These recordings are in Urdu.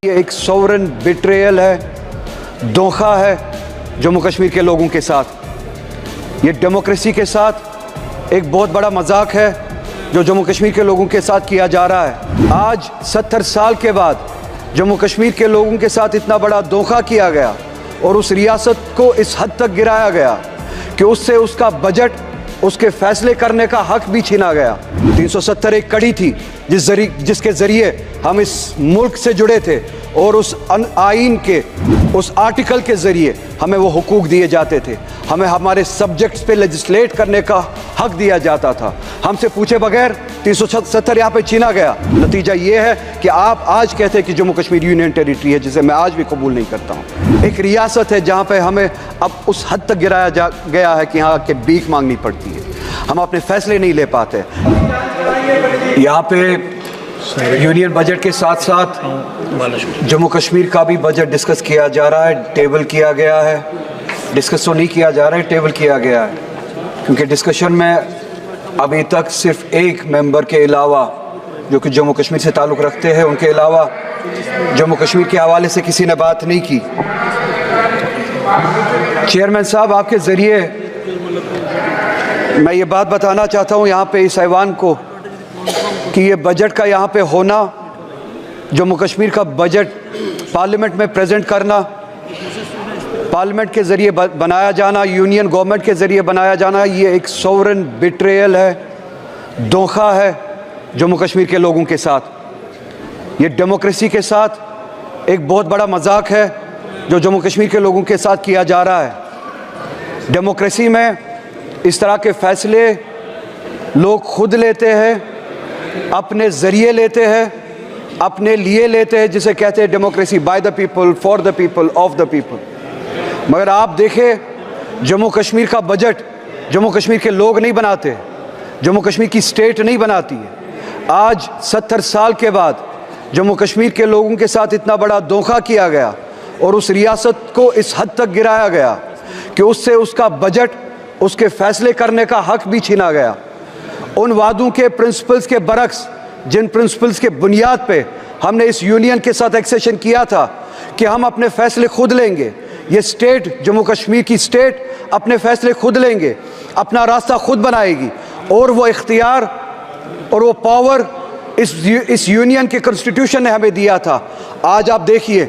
یہ ایک سورن بیٹریل ہے، دھوکہ ہے جموں کشمیر کے لوگوں کے ساتھ۔ یہ ڈیموکریسی کے ساتھ ایک بہت بڑا مذاق ہے جو جموں کشمیر کے لوگوں کے ساتھ کیا جا رہا ہے۔ آج 70 سال کے بعد جموں کشمیر کے لوگوں کے ساتھ اتنا بڑا دھوکہ کیا گیا اور اس ریاست کو اس حد تک گرایا گیا کہ اس سے اس کا بجٹ، اس کے فیصلے کرنے کا حق بھی چھینا گیا۔ 370 ایک کڑی تھی جس کے ذریعے ہم اس ملک سے جڑے تھے اور اس آئین کے اس آرٹیکل کے ذریعے ہمیں وہ حقوق دیے جاتے تھے، ہمیں ہمارے سبجیکٹس پہ لیجسلیٹ کرنے کا حق دیا جاتا تھا۔ ہم سے پوچھے بغیر 370 یہاں پہ چھینا گیا۔ نتیجہ یہ ہے کہ آپ آج کہتے ہیں کہ جموں کشمیر یونین ٹیریٹری ہے، جسے میں آج بھی قبول نہیں کرتا ہوں۔ ایک ریاست ہے جہاں پہ ہمیں اب اس حد تک گرایا گیا ہے کہ یہاں کے بھیک مانگنی پڑتی ہے، ہم اپنے فیصلے نہیں لے پاتے۔ یہاں پہ یونین بجٹ کے ساتھ ساتھ جموں کشمیر کا بھی بجٹ ڈسکس کیا جا رہا ہے، ٹیبل کیا گیا ہے۔ ڈسکس تو نہیں کیا جا رہا ہے، ٹیبل کیا گیا ہے، کیونکہ ڈسکشن میں ابھی تک صرف ایک ممبر کے علاوہ جو کہ جموں کشمیر سے تعلق رکھتے ہیں، ان کے علاوہ جموں کشمیر کے حوالے سے کسی نے بات نہیں کی۔ چیئرمین صاحب، آپ کے ذریعے میں یہ بات بتانا چاہتا ہوں یہاں پہ اس ایوان کو کہ یہ بجٹ کا یہاں پہ ہونا، جموں کشمیر کا بجٹ پارلیمنٹ میں پریزنٹ کرنا، پارلیمنٹ کے ذریعے بنایا جانا، یونین گورنمنٹ کے ذریعے بنایا جانا، یہ ایک سورن بیٹریل ہے، دھوکہ ہے جموں کشمیر کے لوگوں کے ساتھ۔ یہ ڈیموکریسی کے ساتھ ایک بہت بڑا مذاق ہے جو جموں کشمیر کے لوگوں کے ساتھ کیا جا رہا ہے۔ ڈیموکریسی میں اس طرح کے فیصلے لوگ خود لیتے ہیں، اپنے ذریعے لیتے ہیں، اپنے لیے لیتے ہیں، جسے کہتے ہیں democracy, by the people, for the people, of the people. مگر آپ دیکھیں جموں کشمیر کا بجٹ جموں کشمیر کے لوگ نہیں بناتے، جموں کشمیر کی اسٹیٹ نہیں بناتی ہے۔ آج 70 سال کے بعد جموں کشمیر کے لوگوں کے ساتھ اتنا بڑا دھوکہ کیا گیا اور اس ریاست کو اس حد تک گرایا گیا کہ اس سے اس کا بجٹ، اس کے فیصلے کرنے کا حق بھی چھینا گیا۔ ان وعدوں کے پرنسپلز کے برعکس، جن پرنسپلز کے بنیاد پہ ہم نے اس یونین کے ساتھ ایکسیشن کیا تھا کہ ہم اپنے فیصلے خود لیں گے، یہ اسٹیٹ، جموں کشمیر کی اسٹیٹ اپنے فیصلے خود لیں گے، اپنا راستہ خود بنائے گی، اور وہ اختیار اور وہ پاور اس یونین کے کنسٹیٹیوشن نے ہمیں دیا تھا۔ آج آپ دیکھیے،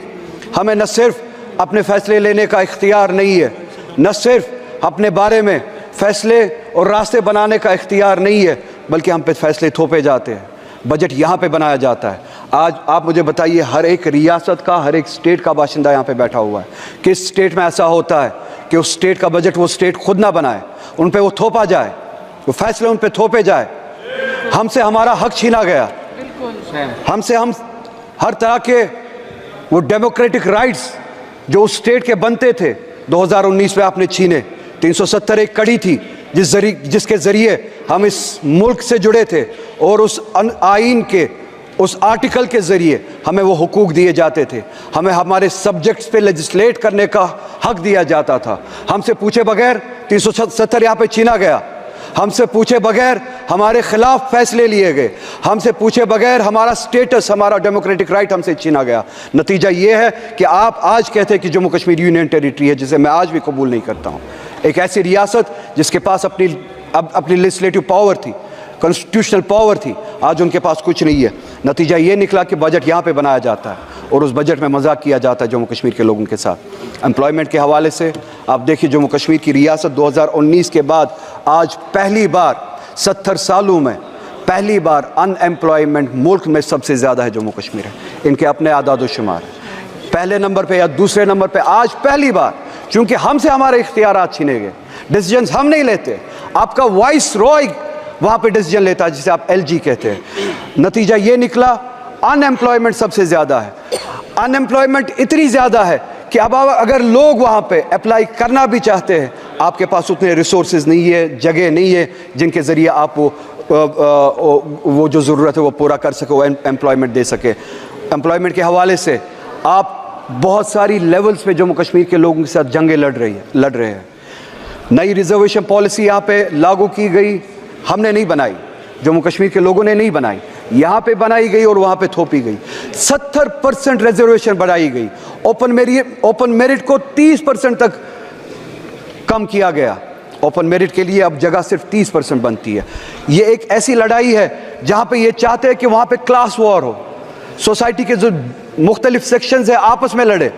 ہمیں نہ صرف اپنے فیصلے لینے کا اختیار نہیں ہے، نہ صرف اپنے بارے میں فیصلے اور راستے بنانے کا اختیار نہیں ہے، بلکہ ہم پہ فیصلے تھوپے جاتے ہیں، بجٹ یہاں پہ بنایا جاتا ہے۔ آج آپ مجھے بتائیے، ہر ایک ریاست کا، ہر ایک اسٹیٹ کا باشندہ یہاں پہ بیٹھا ہوا ہے، کس اسٹیٹ میں ایسا ہوتا ہے کہ اس اسٹیٹ کا بجٹ وہ اسٹیٹ خود نہ بنائے، ان پہ وہ تھوپا جائے، وہ فیصلے ان پہ تھوپے جائے؟ ہم سے ہمارا حق چھینا گیا، ہم ہر طرح کے وہ ڈیموکریٹک رائٹس جو اس اسٹیٹ کے بنتے تھے 2019 میں آپ نے چھینے۔ 370 ایک کڑی تھی جس کے ذریعے ہم اس ملک سے جڑے تھے اور اس آئین کے اس آرٹیکل کے ذریعے ہمیں وہ حقوق دیے جاتے تھے، ہمیں ہمارے سبجیکٹس پہ لیجسلیٹ کرنے کا حق دیا جاتا تھا۔ ہم سے پوچھے بغیر 370 یہاں پہ چھینا گیا، ہم سے پوچھے بغیر ہمارے خلاف فیصلے لیے گئے، ہم سے پوچھے بغیر ہمارا سٹیٹس، ہمارا ڈیموکریٹک رائٹ ہم سے چھینا گیا۔ نتیجہ یہ ہے کہ آپ آج کہتے ہیں کہ جموں کشمیر یونین ٹیریٹری ہے، جسے میں آج بھی قبول نہیں کرتا ہوں۔ ایک ایسی ریاست جس کے پاس اپنی لیجسلیٹو پاور تھی، کانسٹیٹیوشنل پاور تھی، آج ان کے پاس کچھ نہیں ہے۔ نتیجہ یہ نکلا کہ بجٹ یہاں پہ بنایا جاتا ہے اور اس بجٹ میں مذاق کیا جاتا ہے جموں کشمیر کے لوگوں کے ساتھ۔ امپلائمنٹ کے حوالے سے آپ دیکھیے، جموں کشمیر کی ریاست 2019 کے بعد آج پہلی بار 70 سالوں میں پہلی بار ان ایمپلائمنٹ ملک میں سب سے زیادہ ہے جموں کشمیر ہے، ان کے اپنے اعداد و شمار پہلے نمبر پہ یا دوسرے نمبر پہ آج پہلی بار، چونکہ ہم سے ہمارے اختیارات چھینے گئے، ڈیسیجنز ہم نہیں لیتے، آپ کا وائس رائے وہاں پہ ڈیسیجن لیتا ہے جسے آپ LG کہتے ہیں۔ نتیجہ یہ نکلا ان ایمپلائمنٹ سب سے زیادہ ہے، ان ایمپلائمنٹ اتنی زیادہ ہے کہ اب اگر لوگ وہاں پہ اپلائی کرنا بھی چاہتے ہیں، آپ کے پاس اتنے ریسورسز نہیں ہے، جگہ نہیں ہے جن کے ذریعے آپ وہ جو ضرورت ہے وہ پورا کر سکے، وہ امپلائمنٹ دے سکے۔ امپلائمنٹ کے حوالے سے آپ بہت ساری لیولز پہ جموں کشمیر کے لوگوں کے ساتھ جنگیں لڑ رہے ہیں۔ نئی ریزرویشن پالیسی یہاں پہ لاگو کی گئی، ہم نے نہیں بنائی، جموں کشمیر کے لوگوں نے نہیں بنائی، یہاں پہ بنائی گئی اور وہاں پہ تھوپی گئی. 70% ریزرویشن بڑھائی گئی. اوپن میرٹ کو 30% تک کم کیا گیا. اوپن میرٹ کے لیے اب جگہ صرف 30% بنتی ہے. یہ ایک ایسی لڑائی ہے جہاں پہ یہ چاہتے ہیں کہ وہاں پہ کلاس وار ہو, سوسائٹی کے جو مختلف سیکشنز ہیں آپس میں لڑے.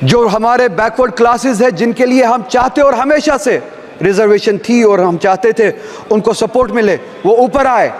جو ہمارے بیکورڈ کلاسز ہیں جن کے لیے ہم چاہتے اور ہمیشہ سے ریزرویشن تھی اور ہم چاہتے تھے ان کو سپورٹ ملے, وہ اوپر آئے.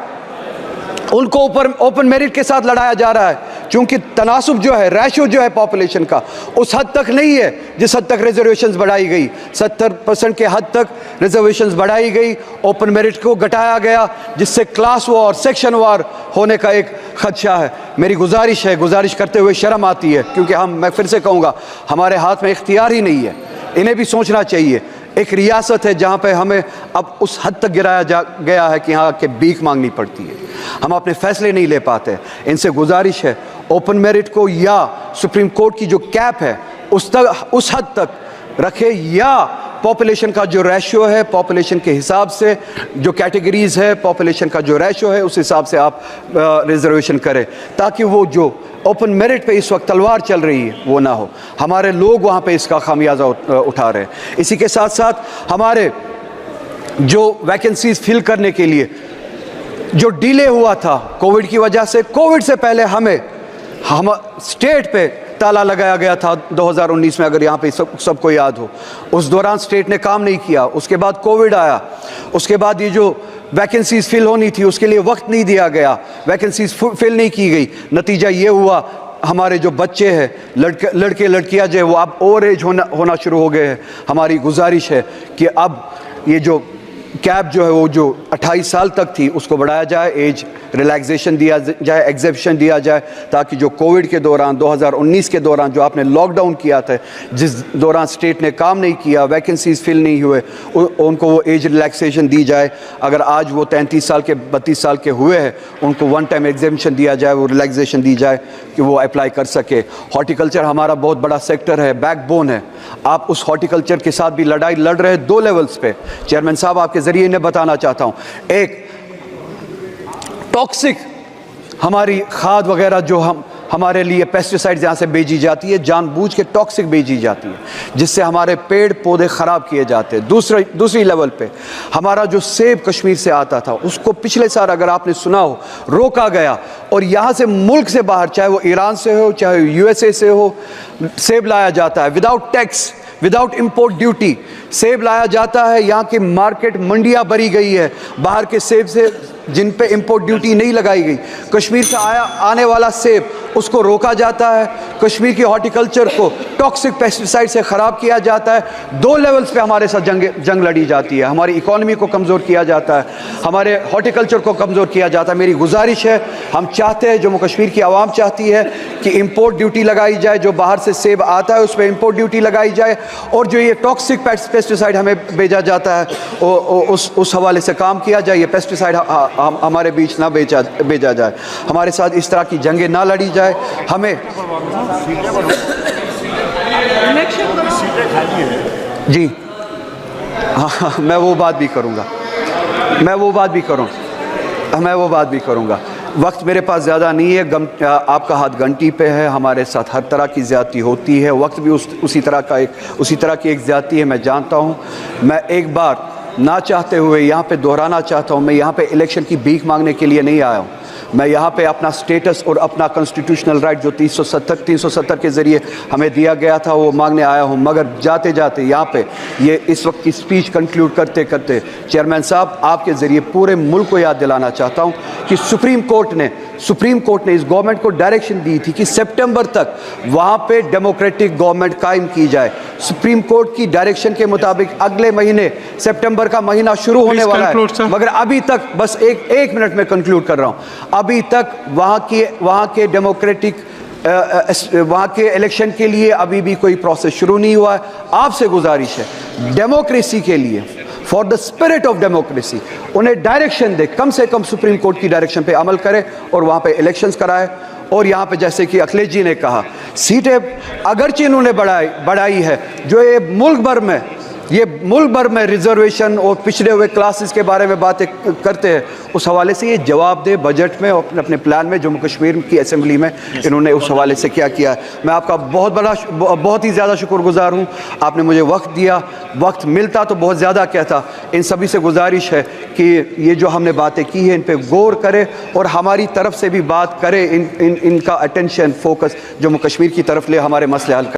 ان کو اوپن میرٹ کے ساتھ لڑایا جا رہا ہے چونکہ تناسب جو ہے, ریشو جو ہے پاپولیشن کا اس حد تک نہیں ہے جس حد تک ریزرویشنز بڑھائی گئی. 70% کے حد تک ریزرویشنز بڑھائی گئی, اوپن میرٹ کو گھٹایا گیا, جس سے کلاس وار, سیکشن وار ہونے کا ایک خدشہ ہے. میری گزارش کرتے ہوئے شرم آتی ہے کیونکہ میں پھر سے کہوں گا ہمارے ہاتھ میں اختیار ہی نہیں ہے. انہیں بھی سوچنا چاہیے. ایک ریاست ہے جہاں پہ ہمیں اب اس حد تک گرایا گیا ہے کہ یہاں کے بھیک مانگنی پڑتی ہے, ہم اپنے فیصلے نہیں لے پاتے. ان سے گزارش ہے اوپن میرٹ کو یا سپریم کورٹ کی جو کیپ ہے اس حد تک رکھے, یا پاپولیشن کا جو ریشو ہے, پاپولیشن کے حساب سے جو کیٹیگریز ہے, پاپولیشن کا جو ریشو ہے اس حساب سے آپ ریزرویشن کریں تاکہ وہ جو اوپن میرٹ پہ اس وقت تلوار چل رہی ہے وہ نہ ہو. ہمارے لوگ وہاں پہ اس کا خمیازہ اٹھا رہے ہیں. اسی کے ساتھ ساتھ ہمارے جو ویکنسیز فل کرنے کے لیے جو ڈیلے ہوا تھا کووڈ کی وجہ سے, کووڈ سے پہلے ہم اسٹیٹ پہ تالا لگایا گیا تھا 2019 میں, اگر یہاں پہ سب کو یاد ہو. اس دوران اسٹیٹ نے کام نہیں کیا. اس کے بعد کووڈ آیا, اس کے بعد یہ جو ویکنسیز فل ہونی تھی اس کے لیے وقت نہیں دیا گیا, ویکنسیز فل نہیں کی گئی. نتیجہ یہ ہوا ہمارے جو بچے ہیں, لڑکے لڑکیاں جو ہے وہ اب اوور ایج ہونا شروع ہو گئے ہیں. ہماری گزارش ہے کہ اب یہ جو کیپ جو ہے وہ جو 28 سال تک تھی اس کو بڑھایا جائے, ایج ریلیکسیشن دیا جائے, ایگزیپشن دیا جائے, تاکہ جو کووڈ کے دوران 2019 کے دوران جو آپ نے لاک ڈاؤن کیا تھا, جس دوران اسٹیٹ نے کام نہیں کیا, ویکنسیز فل نہیں ہوئے, ان کو وہ ایج ریلیکسیشن دی جائے. اگر آج وہ 33 سال کے 32 سال کے ہوئے ہیں ان کو ون ٹائم ایگزیپشن دیا جائے, وہ ریلیکسیشن دی جائے کہ وہ اپلائی کر سکے. ہارٹیکلچر ہمارا بہت بڑا سیکٹر ہے, بیک بون ہے. آپ اس ہارٹیکلچر کے ساتھ بھی لڑائی لڑ رہے ہیں 2 لیولز پہ. چیئرمین صاحب آپ کے ذریعے انہیں بتانا چاہتا ہوں, ایک ٹاکسک ہماری کھاد وغیرہ جو ہمارے لیے پیسٹیسائڈز یہاں سے بھیجی جاتی ہے, جان بوجھ کے ٹاکسک بھیجی جاتی ہے جس سے ہمارے پیڑ پودے خراب کیے جاتے ہیں. دوسری لیول پہ ہمارا جو سیب کشمیر سے آتا تھا اس کو پچھلے سال اگر آپ نے سنا ہو روکا گیا, اور یہاں سے ملک سے باہر, چاہے وہ ایران سے ہو چاہے USA سے ہو, سیب لایا جاتا ہے without tax, without import duty سیب لایا جاتا ہے. یہاں کی مارکیٹ منڈیاں بھری گئی ہے باہر کے سیب سے جن پہ امپورٹ ڈیوٹی نہیں لگائی گئی. کشمیر سے آنے والا سیب اس کو روکا جاتا ہے. کشمیر کی ہارٹیکلچر کو ٹاکسک پیسٹیسائڈ سے خراب کیا جاتا ہے. 2 لیولز پہ ہمارے ساتھ جنگ لڑی جاتی ہے. ہماری اکانومی کو کمزور کیا جاتا ہے, ہمارے ہارٹیکلچر کو کمزور کیا جاتا ہے. میری گزارش ہے, ہم چاہتے ہیں, جموں کشمیر کی عوام چاہتی ہے کہ امپورٹ ڈیوٹی لگائی جائے, جو باہر سے سیب آتا ہے اس پہ امپورٹ ڈیوٹی لگائی جائے, اور جو یہ ٹاکسک پیسٹیسائڈ ہمیں بھیجا جاتا ہے اس حوالے سے کام کیا جائے. یہ پیسٹیسائڈ ہمارے بیچ نہ بھیجا جائے. ہمارے ساتھ اس طرح کی جنگیں نہ لڑی جائے. ہمیں جی ہاں, میں وہ بات بھی کروں گا. وقت میرے پاس زیادہ نہیں ہے, آپ کا ہاتھ گھنٹی پہ ہے. ہمارے ساتھ ہر طرح کی زیادتی ہوتی ہے, وقت بھی اسی طرح کی ایک زیادتی ہے, میں جانتا ہوں. میں ایک بار نہ چاہتے ہوئے یہاں پہ دہرانا چاہتا ہوں, میں یہاں پہ الیکشن کی بھیک مانگنے کے لیے نہیں آیا ہوں. میں یہاں پہ اپنا سٹیٹس اور اپنا کنسٹیٹیوشنل رائٹ جو 370 کے ذریعے ہمیں دیا گیا تھا وہ مانگنے آیا ہوں. مگر جاتے جاتے یہاں پہ یہ اس وقت کی سپیچ کنکلیوڈ کرتے چیئرمین صاحب آپ کے ذریعے پورے ملک کو یاد دلانا چاہتا ہوں کہ سپریم کورٹ نے اس گورنمنٹ کو ڈائریکشن دی تھی کہ سپٹمبر تک وہاں پہ ڈیموکریٹک گورنمنٹ قائم کی جائے. سپریم کورٹ کی ڈائریکشن کے مطابق اگلے مہینے سپٹمبر کا مہینہ شروع ہونے والا ہے, مگر ابھی تک بس ایک منٹ میں کنکلیوڈ کر رہا ہوں, ابھی تک وہاں کے ڈیموکریٹک وہاں کے الیکشن کے لیے ابھی بھی کوئی پروسیس شروع نہیں ہوا ہے. آپ سے گزارش ہے ڈیموکریسی کے لیے, for the spirit of democracy, انہیں ڈائریکشن دے, کم سے کم سپریم کورٹ کی ڈائریکشن پہ عمل کرے اور وہاں پہ الیکشنز کرائے. اور یہاں پہ جیسے کہ اکھلیش جی نے کہا, سیٹیں اگرچہ انہوں نے بڑھائی ہے, جو یہ ملک بھر میں ریزرویشن اور پچھڑے ہوئے کلاسز کے بارے میں باتیں کرتے ہیں اس حوالے سے یہ جواب دے بجٹ میں اور اپنے پلان میں جموں کشمیر کی اسمبلی میں انہوں نے اس حوالے سے کیا کیا ہے۔ میں آپ کا بہت ہی زیادہ شکر گزار ہوں، آپ نے مجھے وقت دیا، وقت ملتا تو بہت زیادہ کہتا۔ ان سبھی سے گزارش ہے کہ یہ جو ہم نے باتیں کی ہیں ان پہ غور کرے اور ہماری طرف سے بھی بات کرے، ان کا اٹینشن فوکس جموں کشمیر کی طرف لے، ہمارے مسئلے حل کرے۔